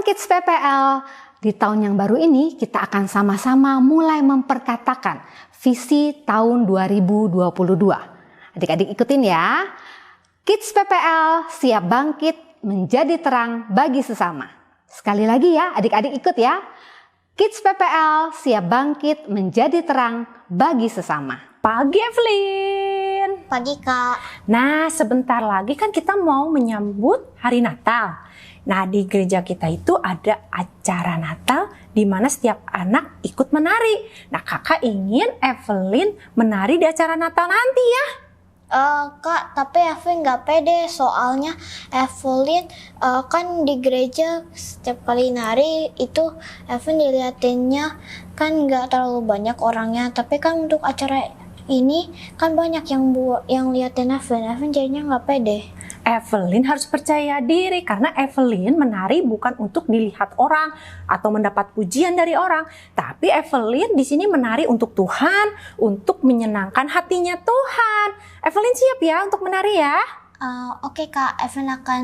Kids PPL, di tahun yang baru ini kita akan sama-sama mulai memperkatakan visi tahun 2022. Adik-adik ikutin ya. Kids PPL siap bangkit menjadi terang bagi sesama. Sekali lagi ya, adik-adik ikut ya. Kids PPL siap bangkit menjadi terang bagi sesama. Pagi Evelyn. Pagi Kak. Nah, sebentar lagi kan kita mau menyambut hari Natal. Nah, di gereja kita itu ada acara Natal di mana setiap anak ikut menari. Nah, kakak ingin Evelyn menari di acara Natal nanti ya. Kak, tapi Evelyn nggak pede soalnya Evelyn kan di gereja setiap kali nari itu Evelyn diliatinnya kan nggak terlalu banyak orangnya. Tapi kan untuk acara ini kan banyak yang liatin Evelyn jadinya nggak pede. Evelyn harus percaya diri karena Evelyn menari bukan untuk dilihat orang atau mendapat pujian dari orang, tapi Evelyn di sini menari untuk Tuhan, untuk menyenangkan hatinya Tuhan. Evelyn siap ya untuk menari ya? Oke Kak, Evelyn akan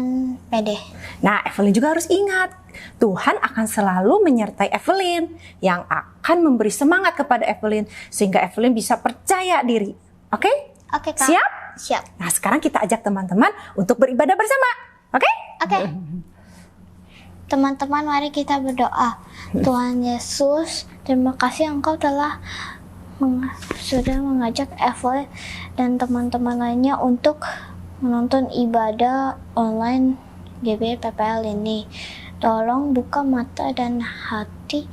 pede. Nah, Evelyn juga harus ingat, Tuhan akan selalu menyertai Evelyn yang akan memberi semangat kepada Evelyn sehingga Evelyn bisa percaya diri. Oke? Oke Kak. Siap? Siap. Nah, sekarang kita ajak teman-teman untuk beribadah bersama. Oke? Oke. Teman-teman, mari kita berdoa. Tuhan Yesus, terima kasih Engkau telah sudah mengajak Evelyn dan teman-teman lainnya untuk menonton ibadah online GBI PPL ini. Tolong buka mata dan hati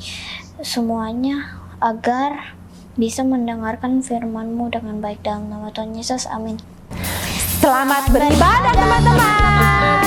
semuanya agar bisa mendengarkan firman-Mu dengan baik dalam nama Tuhan Yesus. Amin. Selamat beribadah teman-teman.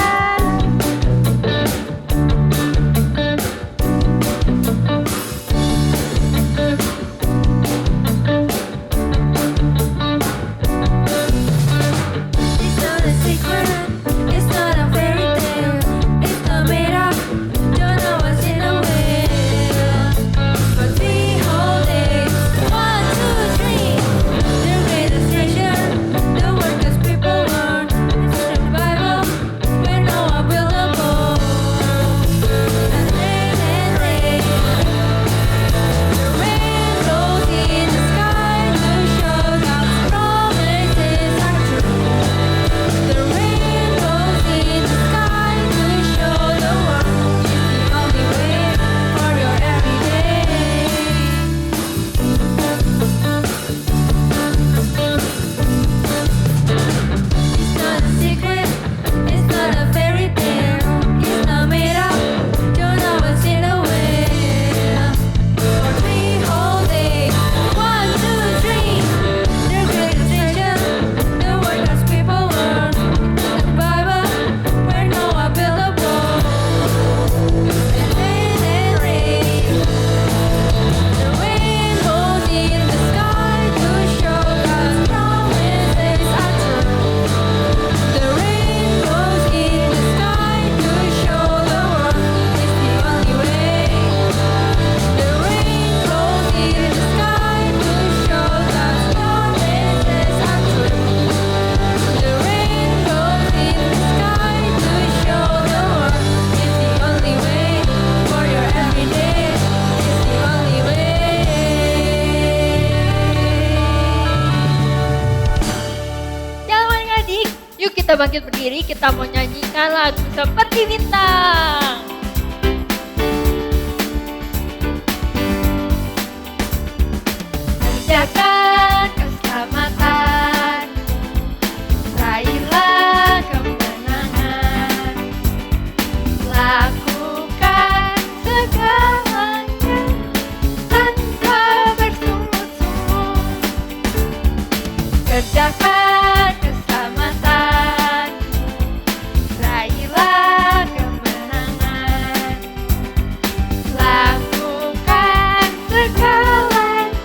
Kita bangkit berdiri, kita mau nyanyikan lagu Seperti Bintang. Kerjakan keselamatan, raihlah kemenangan, lakukan segalanya tanpa bersungut-sungut. Kerjakan keselamatan, raihlah kemenangan, lakukan segalanya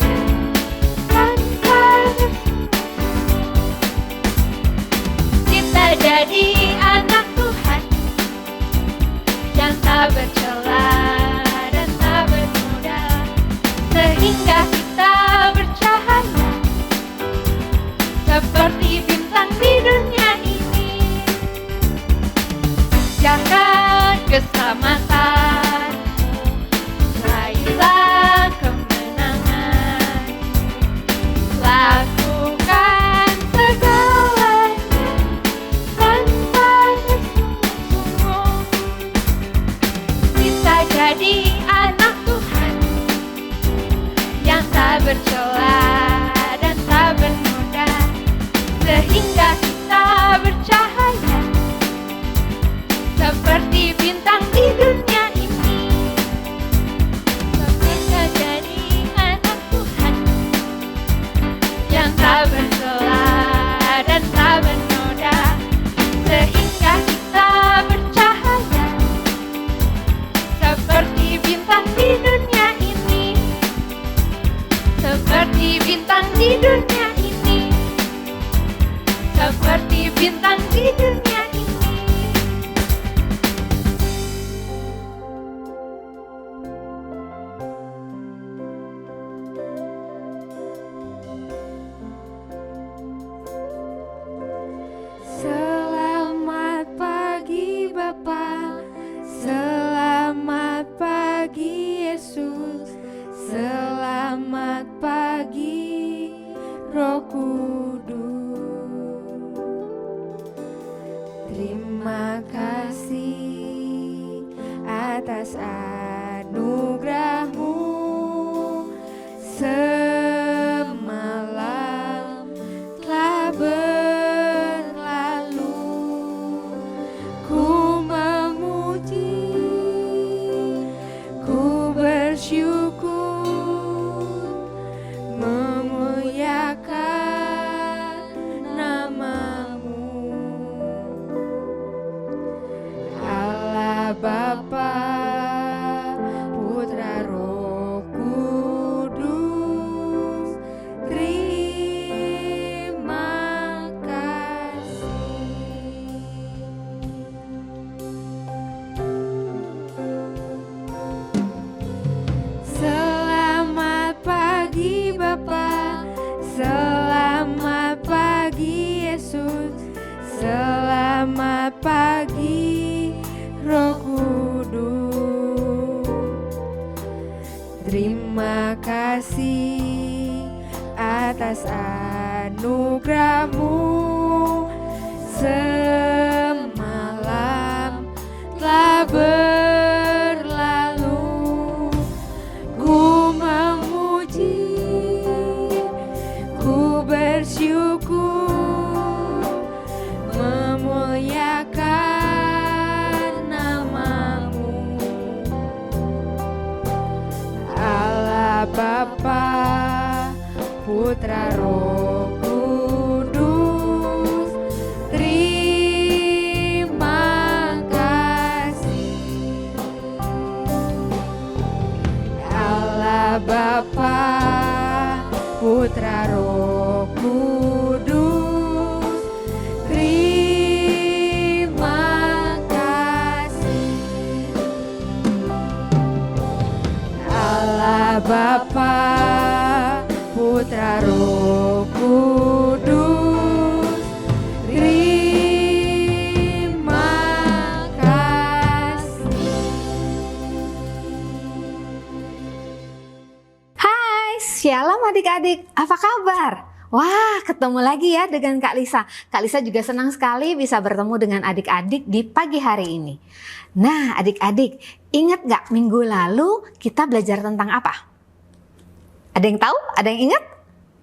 bercela dan tak bernoda, sehingga kita bercahaya seperti bintang di dunia ini. Kita jadi anak Tuhan yang tak bercela dan tak bernoda, sehingga kita bercahaya seperti bintang di dunia ini. Seperti bintang di dunia ini. Seperti bintang di dunia ini. Selamat pagi Bapa, selamat pagi Yesus, selamat pagi Roh Kudus. Terima kasih atas anugerah-Mu semalam telah berlalu. Ku memuji, ku bersyukur, memuliakan nama-Mu. Allah Bapa, Putra, Roh Kudus, terima kasih. Selamat pagi Bapa, selamat pagi Yesus, selamat pagi Roh Kudus. Terima kasih atas anugerah-Mu semalam telah berlalu. Ku memuji, ku bersyukur, memuliakan nama-Mu. Allah Bapa, Putra, Roh Kudus, terima kasih. Allah Bapa, Putra, Roh Kudus, terima kasih. Allah Bapa, Putra, Roh Kudus, terima kasih. Hai, shalom adik-adik, apa kabar? Wah, ketemu lagi ya dengan Kak Lisa. Kak Lisa juga senang sekali bisa bertemu dengan adik-adik di pagi hari ini. Nah, adik-adik, ingat gak minggu lalu kita belajar tentang apa? Ada yang tahu? Ada yang ingat?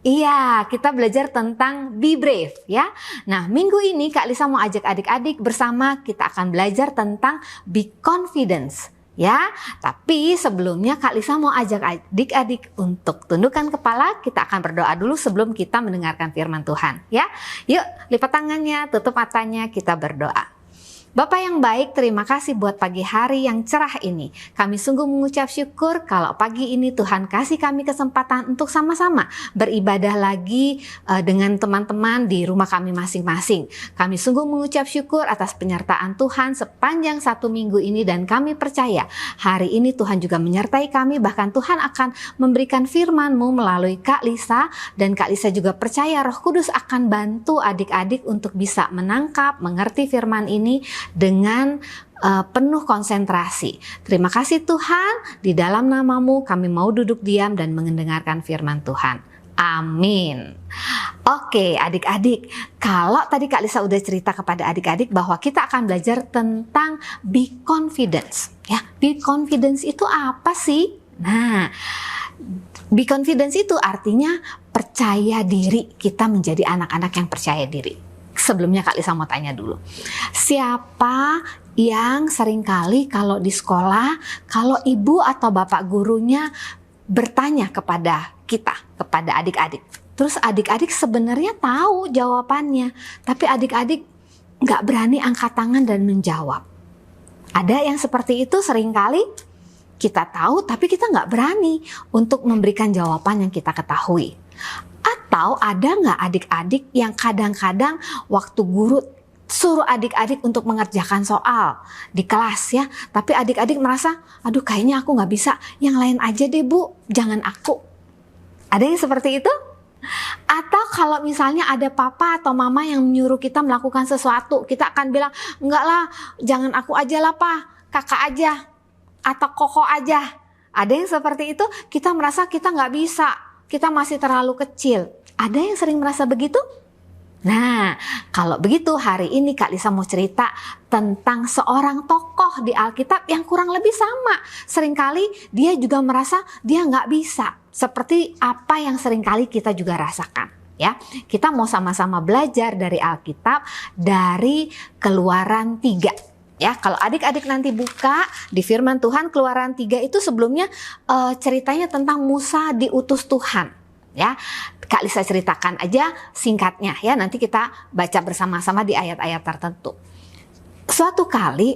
Iya, kita belajar tentang be brave ya. Nah, minggu ini Kak Lisa mau ajak adik-adik bersama kita akan belajar tentang be confidence. Ya, tapi sebelumnya Kak Lisa mau ajak adik-adik untuk tundukkan kepala. Kita akan berdoa dulu sebelum kita mendengarkan firman Tuhan ya. Yuk, lipat tangannya, tutup matanya, kita berdoa. Bapak yang baik, terima kasih buat pagi hari yang cerah ini. Kami sungguh mengucap syukur kalau pagi ini Tuhan kasih kami kesempatan untuk sama-sama beribadah lagi dengan teman-teman di rumah kami masing-masing. Kami sungguh mengucap syukur atas penyertaan Tuhan sepanjang 1 minggu ini dan kami percaya hari ini Tuhan juga menyertai kami, bahkan Tuhan akan memberikan firman-Mu melalui Kak Lisa, dan Kak Lisa juga percaya Roh Kudus akan bantu adik-adik untuk bisa menangkap, mengerti firman ini dengan penuh konsentrasi. Terima kasih Tuhan, di dalam nama-Mu kami mau duduk diam dan mendengarkan firman Tuhan. Amin. Oke adik-adik, kalau tadi Kak Lisa udah cerita kepada adik-adik bahwa kita akan belajar tentang be confidence. Ya, be confidence itu apa sih? Nah, Be confidence itu artinya percaya diri, kita menjadi anak-anak yang percaya diri. Sebelumnya Kak Lisa mau tanya dulu, siapa yang seringkali kalau di sekolah, kalau ibu atau bapak gurunya bertanya kepada kita, kepada adik-adik, terus adik-adik sebenarnya tahu jawabannya, tapi adik-adik nggak berani angkat tangan dan menjawab. Ada yang seperti itu seringkali kita tahu, tapi kita nggak berani untuk memberikan jawaban yang kita ketahui. Atau ada nggak adik-adik yang kadang-kadang waktu guru suruh adik-adik untuk mengerjakan soal di kelas ya, tapi adik-adik merasa, aduh kayaknya aku nggak bisa, yang lain aja deh bu, jangan aku. Ada yang seperti itu? Atau kalau misalnya ada papa atau mama yang menyuruh kita melakukan sesuatu, kita akan bilang, enggak lah, jangan aku aja lah pak, kakak aja, atau koko aja. Ada yang seperti itu, kita merasa kita nggak bisa, kita masih terlalu kecil. Ada yang sering merasa begitu? Nah, kalau begitu hari ini Kak Lisa mau cerita tentang seorang tokoh di Alkitab yang kurang lebih sama. Seringkali dia juga merasa dia nggak bisa, seperti apa yang seringkali kita juga rasakan. Ya, kita mau sama-sama belajar dari Alkitab dari Keluaran 3. Ya, kalau adik-adik nanti buka di firman Tuhan Keluaran 3 itu sebelumnya ceritanya tentang Musa diutus Tuhan. Ya, Kak Lisa ceritakan aja singkatnya ya, nanti kita baca bersama-sama di ayat-ayat tertentu. Suatu kali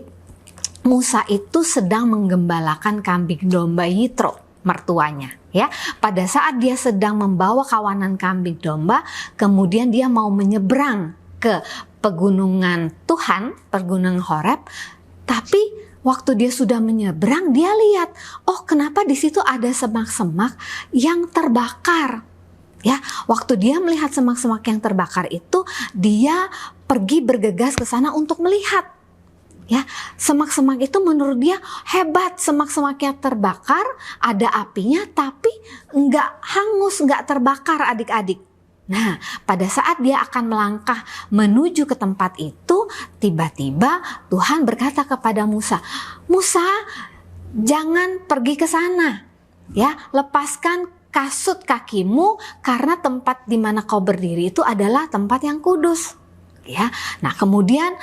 Musa itu sedang menggembalakan kambing domba Yitro, mertuanya. Ya, pada saat dia sedang membawa kawanan kambing domba, kemudian dia mau menyeberang ke pegunungan Tuhan, pegunungan Horeb, tapi waktu dia sudah menyeberang, dia lihat, oh kenapa di situ ada semak-semak yang terbakar. Ya, waktu dia melihat semak-semak yang terbakar itu, dia pergi bergegas ke sana untuk melihat. Ya, semak-semak itu menurut dia hebat, semak-semaknya terbakar, ada apinya, tapi nggak hangus, nggak terbakar adik-adik. Nah, pada saat dia akan melangkah menuju ke tempat itu, tiba-tiba Tuhan berkata kepada Musa, Musa, jangan pergi ke sana. Ya, lepaskan kasut kakimu karena tempat di mana kau berdiri itu adalah tempat yang kudus. Ya, nah kemudian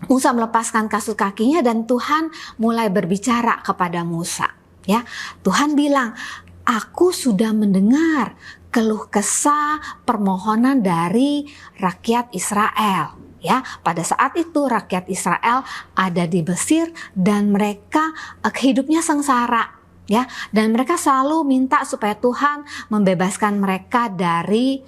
Musa melepaskan kasut kakinya dan Tuhan mulai berbicara kepada Musa. Ya, Tuhan bilang, aku sudah mendengar keluh kesah permohonan dari rakyat Israel. Ya, pada saat itu rakyat Israel ada di Mesir dan mereka hidupnya sengsara. Ya, dan mereka selalu minta supaya Tuhan membebaskan mereka dari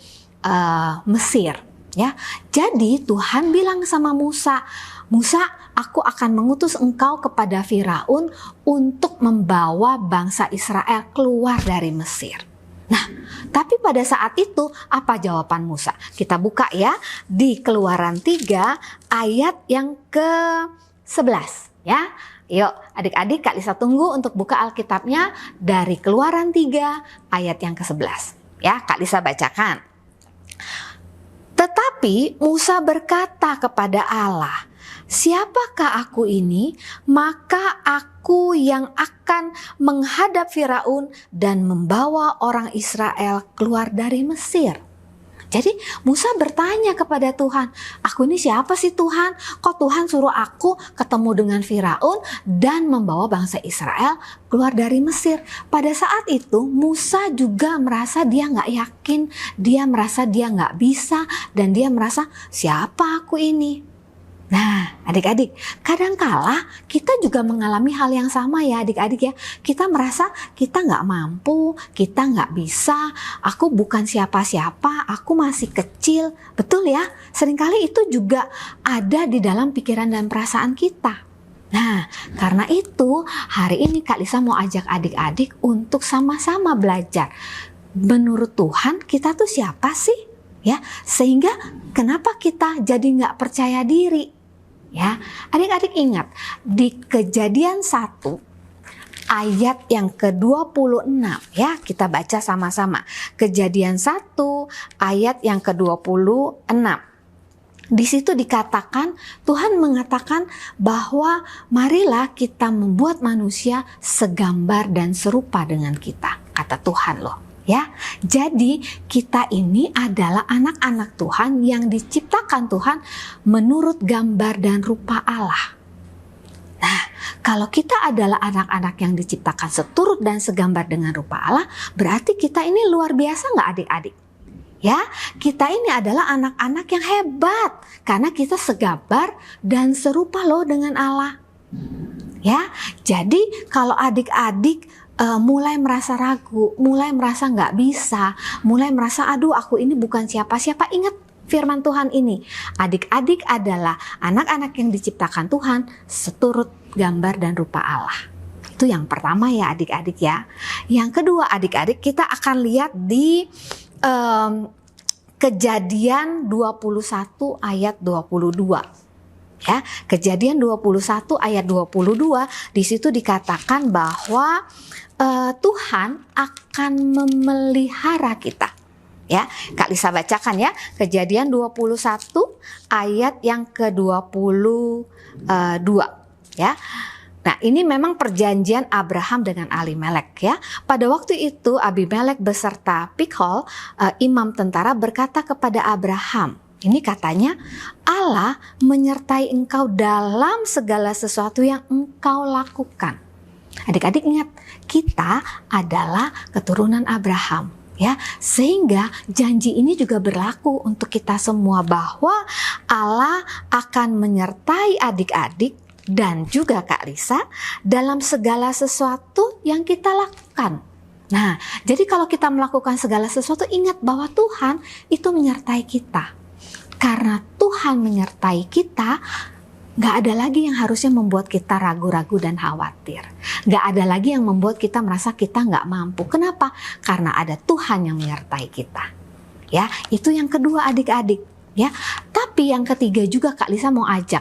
Mesir. Ya, jadi Tuhan bilang sama Musa, Musa, aku akan mengutus engkau kepada Firaun untuk membawa bangsa Israel keluar dari Mesir. Nah, tapi pada saat itu apa jawaban Musa? Kita buka ya di Keluaran 3 ayat yang ke-11 ya. Yuk adik-adik, Kak Lisa tunggu untuk buka Alkitabnya dari Keluaran 3 ayat yang ke-11. Ya, Kak Lisa bacakan. Tetapi Musa berkata kepada Allah, siapakah aku ini? Maka aku yang akan menghadap Firaun dan membawa orang Israel keluar dari Mesir. Jadi Musa bertanya kepada Tuhan, aku ini siapa sih Tuhan? Kok Tuhan suruh aku ketemu dengan Firaun dan membawa bangsa Israel keluar dari Mesir? Pada saat itu Musa juga merasa dia gak yakin, dia merasa dia gak bisa, dan dia merasa siapa aku ini? Nah adik-adik, kadangkala kita juga mengalami hal yang sama ya adik-adik ya. Kita merasa kita nggak mampu, kita nggak bisa, aku bukan siapa-siapa, aku masih kecil. Betul ya, seringkali itu juga ada di dalam pikiran dan perasaan kita. Nah, karena itu hari ini Kak Lisa mau ajak adik-adik untuk sama-sama belajar. Menurut Tuhan kita tuh siapa sih? Ya, sehingga kenapa kita jadi nggak percaya diri? Ya, adik-adik ingat di Kejadian 1 ayat yang ke-26 ya, kita baca sama-sama. Kejadian 1 ayat yang ke-26. Di situ dikatakan, Tuhan mengatakan bahwa marilah kita membuat manusia segambar dan serupa dengan kita, kata Tuhan loh. Ya, jadi kita ini adalah anak-anak Tuhan yang diciptakan Tuhan menurut gambar dan rupa Allah. Nah, kalau kita adalah anak-anak yang diciptakan seturut dan segambar dengan rupa Allah, berarti kita ini luar biasa nggak adik-adik? Ya, kita ini adalah anak-anak yang hebat karena kita segambar dan serupa loh dengan Allah. Ya, jadi kalau adik-adik mulai merasa ragu, mulai merasa nggak bisa, mulai merasa aduh aku ini bukan siapa-siapa, ingat firman Tuhan ini. Adik-adik adalah anak-anak yang diciptakan Tuhan seturut gambar dan rupa Allah. Itu yang pertama ya adik-adik ya. Yang kedua adik-adik, kita akan lihat di Kejadian 21 ayat 22. Ya, Kejadian 21 ayat 22, di situ dikatakan bahwa Tuhan akan memelihara kita. Ya, Kak Lisa bacakan ya, Kejadian 21 ayat yang ke-22 ya. Nah, ini memang perjanjian Abraham dengan Abimelek ya. Pada waktu itu Abimelek beserta Pikhol, imam tentara, berkata kepada Abraham, ini katanya, Allah menyertai engkau dalam segala sesuatu yang engkau lakukan. Adik-adik ingat, kita adalah keturunan Abraham. Ya, sehingga janji ini juga berlaku untuk kita semua bahwa Allah akan menyertai adik-adik dan juga Kak Lisa dalam segala sesuatu yang kita lakukan. Nah, jadi kalau kita melakukan segala sesuatu, ingat bahwa Tuhan itu menyertai kita. Karena Tuhan menyertai kita, gak ada lagi yang harusnya membuat kita ragu-ragu dan khawatir. Gak ada lagi yang membuat kita merasa kita gak mampu. Kenapa? Karena ada Tuhan yang menyertai kita. Ya, itu yang kedua adik-adik. Ya, tapi yang ketiga juga Kak Lisa mau ajak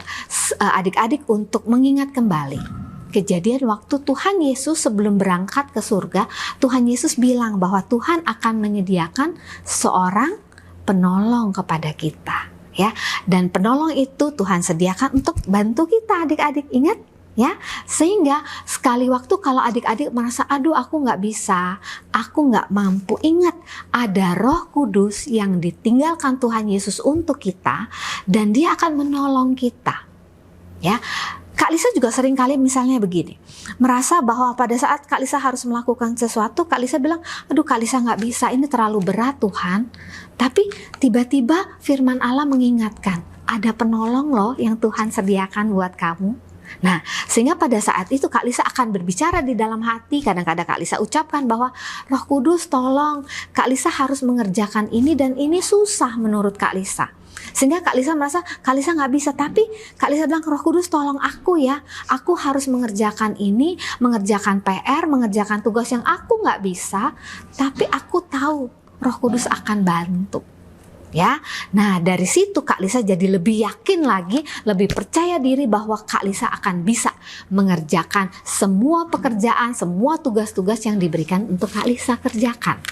adik-adik untuk mengingat kembali kejadian waktu Tuhan Yesus sebelum berangkat ke surga. Tuhan Yesus bilang bahwa Tuhan akan menyediakan seorang penolong kepada kita, ya. Dan penolong itu Tuhan sediakan untuk bantu kita adik-adik, ingat? Ya, sehingga sekali waktu kalau adik-adik merasa aduh aku nggak bisa, aku nggak mampu, ingat ada Roh Kudus yang ditinggalkan Tuhan Yesus untuk kita dan Dia akan menolong kita. Ya, Kak Lisa juga sering kali misalnya begini, merasa bahwa pada saat Kak Lisa harus melakukan sesuatu, Kak Lisa bilang, aduh Kak Lisa nggak bisa, ini terlalu berat Tuhan. Tapi tiba-tiba firman Allah mengingatkan, ada penolong loh yang Tuhan sediakan buat kamu. Nah, sehingga pada saat itu Kak Lisa akan berbicara di dalam hati. Kadang-kadang Kak Lisa ucapkan bahwa Roh Kudus tolong, Kak Lisa harus mengerjakan ini dan ini susah menurut Kak Lisa. Sehingga Kak Lisa merasa Kak Lisa nggak bisa, tapi Kak Lisa bilang, Roh Kudus tolong aku ya, aku harus mengerjakan ini, mengerjakan PR, mengerjakan tugas yang aku nggak bisa, tapi aku tahu Roh Kudus akan bantu. Ya, nah dari situ Kak Lisa jadi lebih yakin lagi, lebih percaya diri bahwa Kak Lisa akan bisa mengerjakan semua pekerjaan, semua tugas-tugas yang diberikan untuk Kak Lisa kerjakan.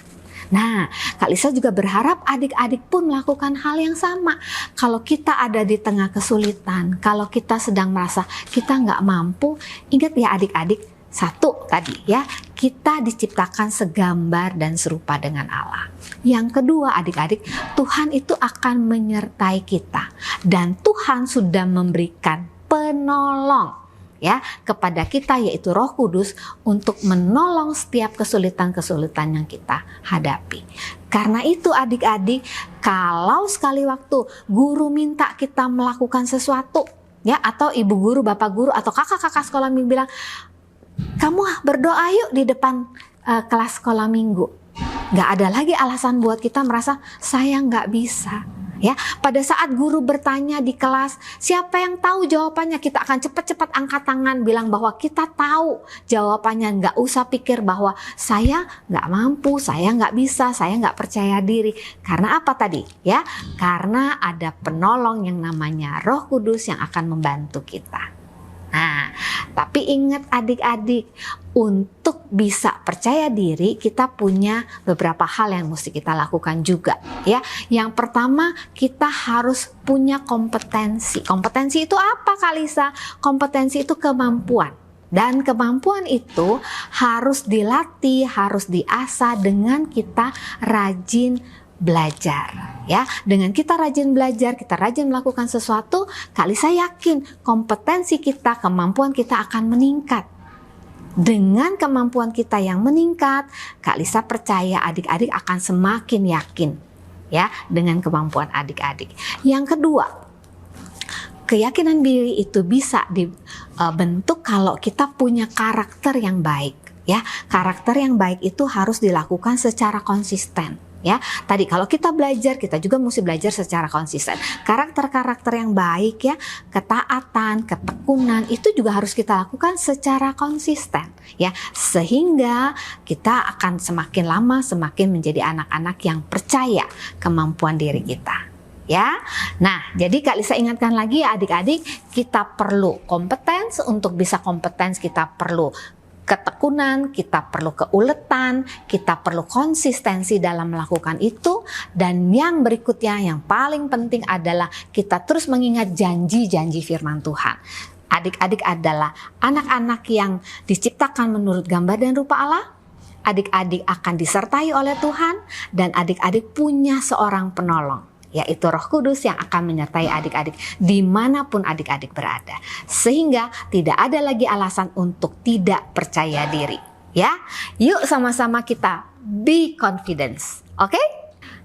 Nah, Kak Lisa juga berharap adik-adik pun melakukan hal yang sama. Kalau kita ada di tengah kesulitan, kalau kita sedang merasa kita nggak mampu, ingat ya adik-adik, satu tadi ya, kita diciptakan segambar dan serupa dengan Allah. Yang kedua adik-adik, Tuhan itu akan menyertai kita dan Tuhan sudah memberikan penolong ya kepada kita, yaitu Roh Kudus untuk menolong setiap kesulitan-kesulitan yang kita hadapi. Karena itu adik-adik, kalau sekali waktu guru minta kita melakukan sesuatu ya, atau ibu guru, bapak guru atau kakak-kakak sekolah minggu bilang, kamu berdoa yuk di depan kelas sekolah minggu. Gak ada lagi alasan buat kita merasa saya gak bisa. Ya, pada saat guru bertanya di kelas, siapa yang tahu jawabannya, kita akan cepat-cepat angkat tangan bilang bahwa kita tahu jawabannya. Gak usah pikir bahwa saya gak mampu, saya gak bisa, saya gak percaya diri. Karena apa tadi? Ya, karena ada penolong yang namanya Roh Kudus yang akan membantu kita. Nah, tapi ingat adik-adik, untuk bisa percaya diri kita punya beberapa hal yang mesti kita lakukan juga ya. Yang pertama, kita harus punya kompetensi. Kompetensi itu apa, Kak Lisa? Kompetensi itu kemampuan. Dan kemampuan itu harus dilatih, harus diasah dengan kita rajin belajar ya. Dengan kita rajin belajar, kita rajin melakukan sesuatu, Kak Lisa yakin kompetensi kita, kemampuan kita akan meningkat. Dengan kemampuan kita yang meningkat, Kak Lisa percaya adik-adik akan semakin yakin ya dengan kemampuan adik-adik. Yang kedua, keyakinan diri itu bisa dibentuk kalau kita punya karakter yang baik ya. Karakter yang baik itu harus dilakukan secara konsisten ya. Tadi kalau kita belajar, kita juga mesti belajar secara konsisten. Karakter-karakter yang baik ya, ketaatan, ketekunan itu juga harus kita lakukan secara konsisten ya. Sehingga kita akan semakin lama semakin menjadi anak-anak yang percaya kemampuan diri kita. Ya, nah jadi Kak Lisa ingatkan lagi ya adik-adik, kita perlu kompetens. Untuk bisa kompetens kita perlu ketekunan, kita perlu keuletan, kita perlu konsistensi dalam melakukan itu. Dan yang berikutnya yang paling penting adalah kita terus mengingat janji-janji firman Tuhan. Adik-adik adalah anak-anak yang diciptakan menurut gambar dan rupa Allah. Adik-adik akan disertai oleh Tuhan dan adik-adik punya seorang penolong, yaitu Roh Kudus yang akan menyertai adik-adik dimanapun adik-adik berada. Sehingga tidak ada lagi alasan untuk tidak percaya diri. Ya, yuk sama-sama kita be confidence, oke?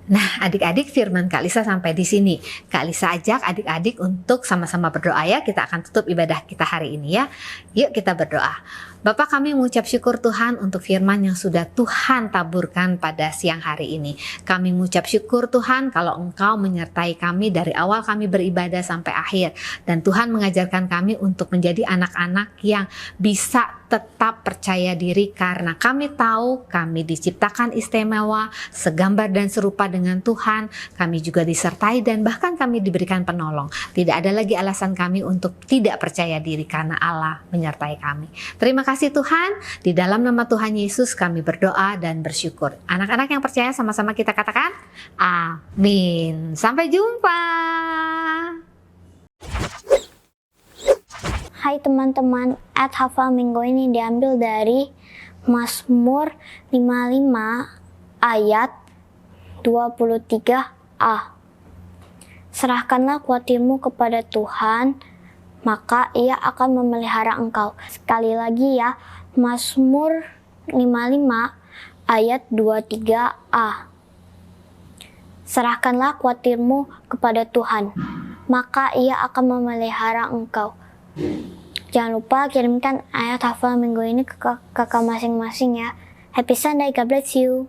Nah, adik-adik, firman Kak Lisa sampai di sini. Kak Lisa ajak adik-adik untuk sama-sama berdoa ya. Kita akan tutup ibadah kita hari ini ya. Yuk kita berdoa. Bapa, kami mengucap syukur Tuhan untuk firman yang sudah Tuhan taburkan pada siang hari ini. Kami mengucap syukur Tuhan kalau Engkau menyertai kami dari awal kami beribadah sampai akhir. Dan Tuhan mengajarkan kami untuk menjadi anak-anak yang bisa tetap percaya diri karena kami tahu kami diciptakan istimewa, segambar dan serupa dengan Tuhan. Kami juga disertai dan bahkan kami diberikan penolong. Tidak ada lagi alasan kami untuk tidak percaya diri karena Allah menyertai kami. Terima kasih Tuhan, di dalam nama Tuhan Yesus kami berdoa dan bersyukur. Anak-anak yang percaya sama-sama kita katakan amin. Sampai jumpa. Hai teman-teman, hafal minggu ini diambil dari Mazmur 55 ayat 23a. Serahkanlah khawatirmu kepada Tuhan, maka Ia akan memelihara engkau. Sekali lagi ya, Mazmur 55 ayat 23a. Serahkanlah khawatirmu kepada Tuhan, maka Ia akan memelihara engkau. Jangan lupa kirimkan ayat hafal minggu ini ke kakak masing-masing ya. Happy Sunday, God bless you.